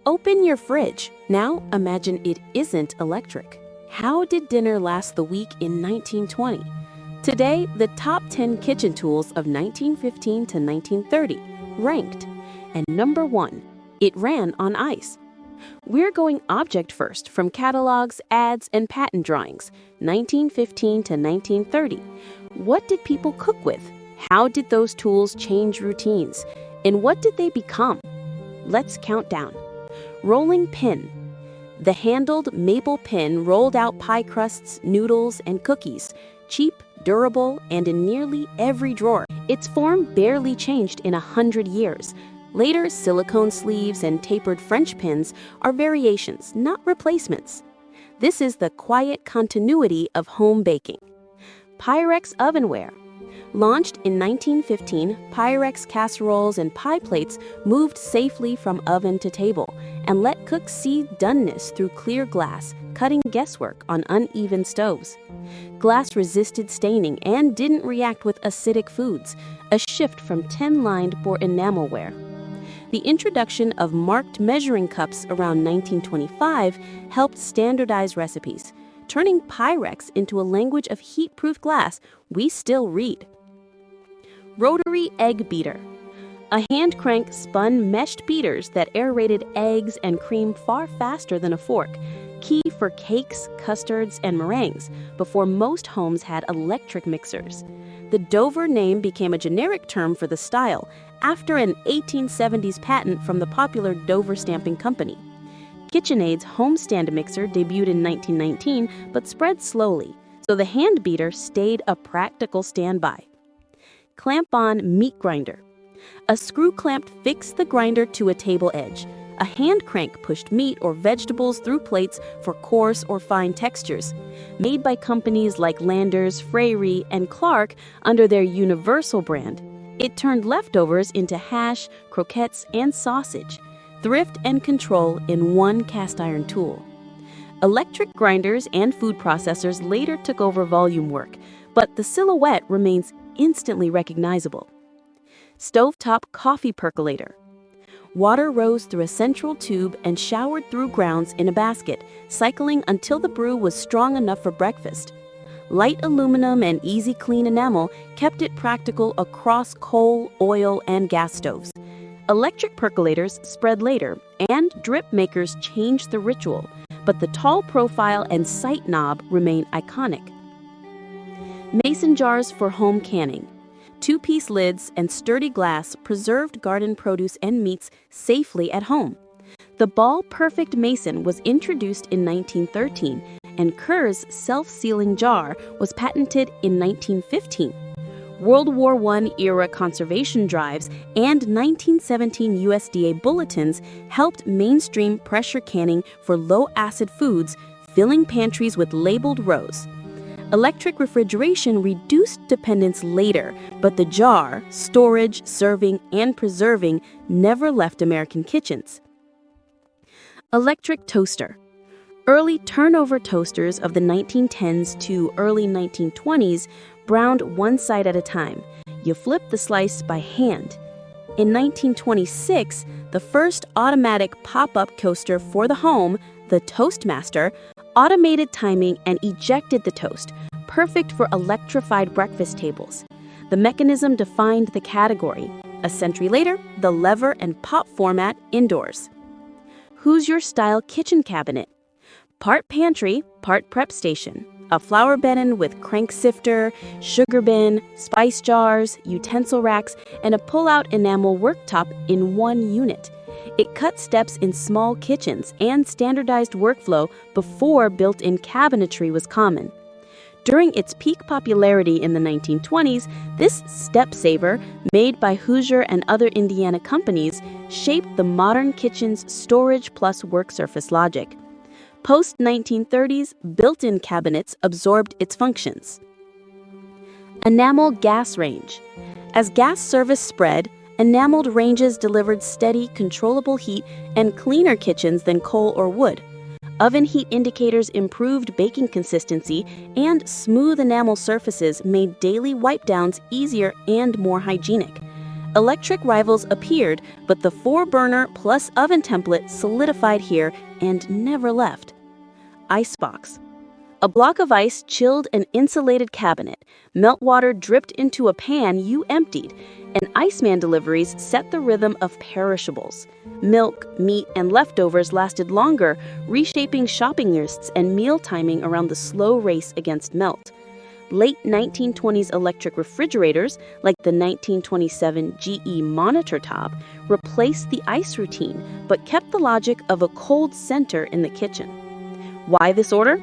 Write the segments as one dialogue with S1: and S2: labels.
S1: Open your fridge. Now imagine it isn't electric. How did dinner last the week in 1920? Today, the top 10 kitchen tools of 1915 to 1930, ranked. And number 1, it ran on ice. We're going object first from catalogs, ads, and patent drawings, 1915 to 1930. What did people cook with? How did those tools change routines? And what did they become? Let's count down. Rolling pin. The handled maple pin rolled out pie crusts, noodles, and cookies. Cheap, durable, and in nearly every drawer. Its form barely changed in 100 years. Later, silicone sleeves and tapered French pins are variations, not replacements. This is the quiet continuity of home baking. Pyrex ovenware. Launched in 1915, Pyrex casseroles and pie plates moved safely from oven to table and let cooks see doneness through clear glass, cutting guesswork on uneven stoves. Glass resisted staining and didn't react with acidic foods, a shift from tin-lined for enamelware. The introduction of marked measuring cups around 1925 helped standardize recipes, turning Pyrex into a language of heat-proof glass we still read. Rotary egg beater. A hand crank spun meshed beaters that aerated eggs and cream far faster than a fork, key for cakes, custards, and meringues before most homes had electric mixers. The Dover name became a generic term for the style after an 1870s patent from the popular Dover Stamping Company. KitchenAid's home stand mixer debuted in 1919 but spread slowly, so the hand beater stayed a practical standby. Clamp-on meat grinder. A screw clamp fixed the grinder to a table edge. A hand crank pushed meat or vegetables through plates for coarse or fine textures. Made by companies like Landers, Freyre, and Clark under their Universal brand, it turned leftovers into hash, croquettes, and sausage. Thrift and control in one cast iron tool. Electric grinders and food processors later took over volume work, but the silhouette remains instantly recognizable. Stovetop coffee percolator. Water rose through a central tube and showered through grounds in a basket, cycling until the brew was strong enough for breakfast. Light aluminum and easy clean enamel kept it practical across coal, oil, and gas stoves. Electric percolators spread later, and drip makers changed the ritual, but the tall profile and sight knob remain iconic. Mason jars for home canning. Two-piece lids and sturdy glass preserved garden produce and meats safely at home. The Ball-Perfect Mason was introduced in 1913, and Kerr's self-sealing jar was patented in 1915. World War I-era conservation drives and 1917 USDA bulletins helped mainstream pressure canning for low-acid foods, filling pantries with labeled rows. Electric refrigeration reduced dependence later, but the jar, storage, serving, and preserving never left American kitchens. Electric toaster. Early turnover toasters of the 1910s to early 1920s browned one side at a time. You flip the slice by hand. In 1926, the first automatic pop-up toaster for the home, the Toastmaster, automated timing and ejected the toast, perfect for electrified breakfast tables. The mechanism defined the category. A century later, the lever and pop format indoors. Who's Your Style kitchen cabinet? Part pantry, part prep station. A flour basin with crank sifter, sugar bin, spice jars, utensil racks, and a pull-out enamel worktop in one unit. It cut steps in small kitchens and standardized workflow before built-in cabinetry was common. During its peak popularity in the 1920s, this step-saver, made by Hoosier and other Indiana companies, shaped the modern kitchen's storage plus work surface logic. Post-1930s, built-in cabinets absorbed its functions. Enamel gas range. As gas service spread, enameled ranges delivered steady, controllable heat and cleaner kitchens than coal or wood. Oven heat indicators improved baking consistency, and smooth enamel surfaces made daily wipe-downs easier and more hygienic. Electric rivals appeared, but the 4-burner plus oven template solidified here and never left. Icebox. A block of ice chilled an insulated cabinet. Meltwater dripped into a pan you emptied, and Iceman deliveries set the rhythm of perishables. Milk, meat, and leftovers lasted longer, reshaping shopping lists and meal timing around the slow race against melt. Late 1920s electric refrigerators, like the 1927 GE Monitor Top, replaced the ice routine but kept the logic of a cold center in the kitchen. Why this order?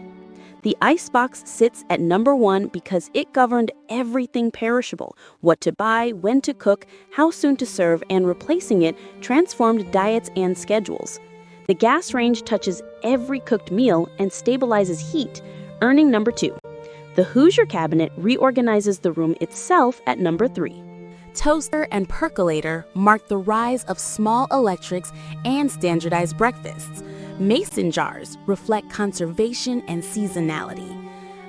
S1: The icebox sits at number 1 because it governed everything perishable: what to buy, when to cook, how soon to serve, and replacing it transformed diets and schedules. The gas range touches every cooked meal and stabilizes heat, earning number 2. The Hoosier cabinet reorganizes the room itself at number 3.
S2: Toaster and percolator marked the rise of small electrics and standardized breakfasts. Mason jars reflect conservation and seasonality.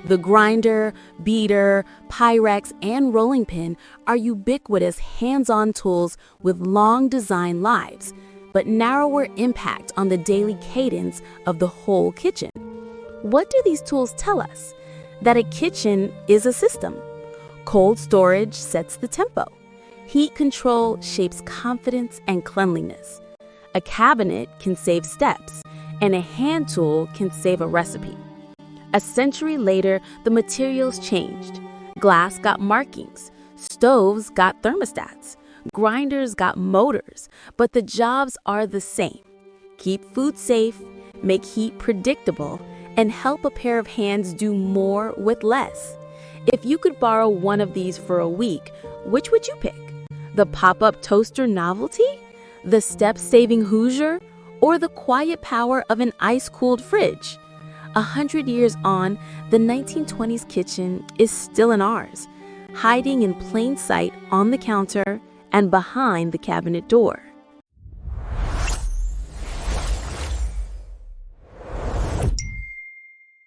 S2: The grinder, beater, Pyrex, and rolling pin are ubiquitous hands-on tools with long design lives, but narrower impact on the daily cadence of the whole kitchen. What do these tools tell us? That a kitchen is a system. Cold storage sets the tempo. Heat control shapes confidence and cleanliness. A cabinet can save steps, and a hand tool can save a recipe. A century later, the materials changed. Glass got markings, stoves got thermostats, grinders got motors, but the jobs are the same. Keep food safe, make heat predictable, and help a pair of hands do more with less. If you could borrow one of these for a week, which would you pick? The pop-up toaster novelty? The step-saving Hoosier? Or the quiet power of an ice-cooled fridge? 100 years on, the 1920s kitchen is still in ours, hiding in plain sight on the counter and behind the cabinet door.